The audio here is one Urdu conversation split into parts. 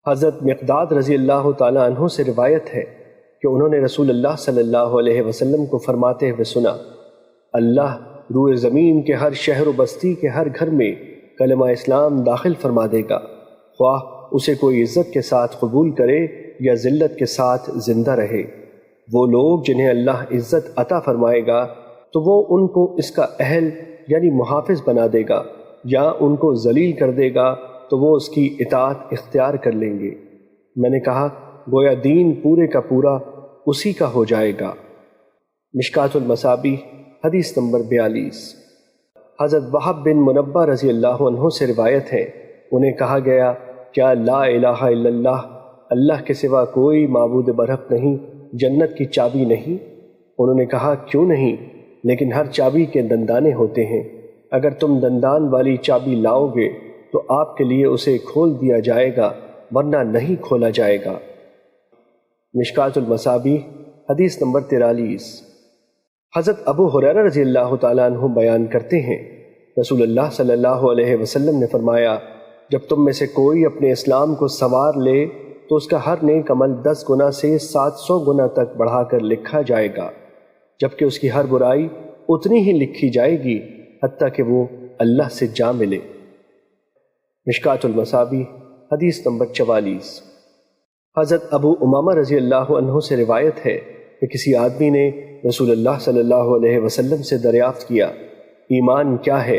حضرت مقداد رضی اللہ تعالیٰ عنہ سے روایت ہے کہ انہوں نے رسول اللہ صلی اللہ علیہ وسلم کو فرماتے ہوئے سنا، اللہ روئے زمین کے ہر شہر و بستی کے ہر گھر میں کلمہ اسلام داخل فرما دے گا، خواہ اسے کوئی عزت کے ساتھ قبول کرے یا ذلت کے ساتھ زندہ رہے۔ وہ لوگ جنہیں اللہ عزت عطا فرمائے گا تو وہ ان کو اس کا اہل یعنی محافظ بنا دے گا، یا ان کو ذلیل کر دے گا تو وہ اس کی اطاعت اختیار کر لیں گے۔ میں نے کہا گویا دین پورے کا پورا اسی کا ہو جائے گا۔ مشکوٰۃ المصابیح حدیث نمبر 42۔ حضرت وہب بن منبہ رضی اللہ عنہ سے روایت ہے، انہیں کہا گیا کیا لا الہ الا اللہ، اللہ کے سوا کوئی معبود برحق نہیں، جنت کی چابی نہیں؟ انہوں نے کہا کیوں نہیں، لیکن ہر چابی کے دندانے ہوتے ہیں، اگر تم دندان والی چابی لاؤ گے تو آپ کے لیے اسے کھول دیا جائے گا ورنہ نہیں کھولا جائے گا۔ مشکوٰۃ المصابیح حدیث نمبر 43۔ حضرت ابو ہریرہ رضی اللہ تعالیٰ عنہ بیان کرتے ہیں، رسول اللہ صلی اللہ علیہ وسلم نے فرمایا، جب تم میں سے کوئی اپنے اسلام کو سنوار لے تو اس کا ہر نیک عمل 10 گنا سے 700 گنا تک بڑھا کر لکھا جائے گا، جبکہ اس کی ہر برائی اتنی ہی لکھی جائے گی حتیٰ کہ وہ اللہ سے جا ملے۔ مشکوٰۃ المصابیح حدیث نمبر 44۔ حضرت ابو امامہ رضی اللہ عنہ سے روایت ہے کہ کسی آدمی نے رسول اللہ صلی اللہ علیہ وسلم سے دریافت کیا، ایمان کیا ہے؟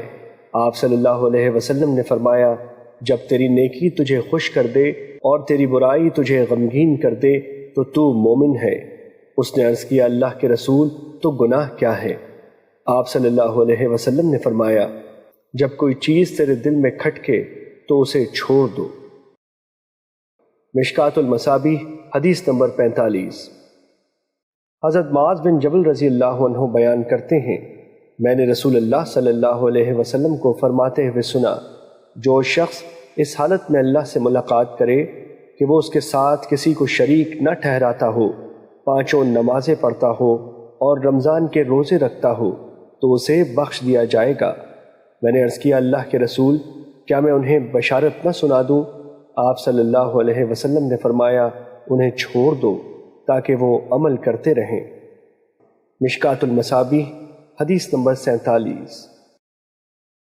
آپ صلی اللہ علیہ وسلم نے فرمایا، جب تیری نیکی تجھے خوش کر دے اور تیری برائی تجھے غمگین کر دے تو تو مومن ہے۔ اس نے عرض کیا اللہ کے رسول تو گناہ کیا ہے؟ آپ صلی اللہ علیہ وسلم نے فرمایا، جب کوئی چیز تیرے دل میں کھٹکے تو اسے چھوڑ دو۔ مشکوٰۃ المصابیح حدیث نمبر 45۔ حضرت معاذ بن جبل رضی اللہ عنہ بیان کرتے ہیں، میں نے رسول اللہ صلی اللہ علیہ وسلم کو فرماتے ہوئے سنا، جو شخص اس حالت میں اللہ سے ملاقات کرے کہ وہ اس کے ساتھ کسی کو شریک نہ ٹھہراتا ہو، 5 نمازیں پڑھتا ہو اور رمضان کے روزے رکھتا ہو تو اسے بخش دیا جائے گا۔ میں نے عرض کیا اللہ کے رسول کیا میں انہیں بشارت نہ سنا دوں؟ آپ صلی اللہ علیہ وسلم نے فرمایا، انہیں چھوڑ دو تاکہ وہ عمل کرتے رہیں۔ مشکوٰۃ المصابیح حدیث نمبر 47۔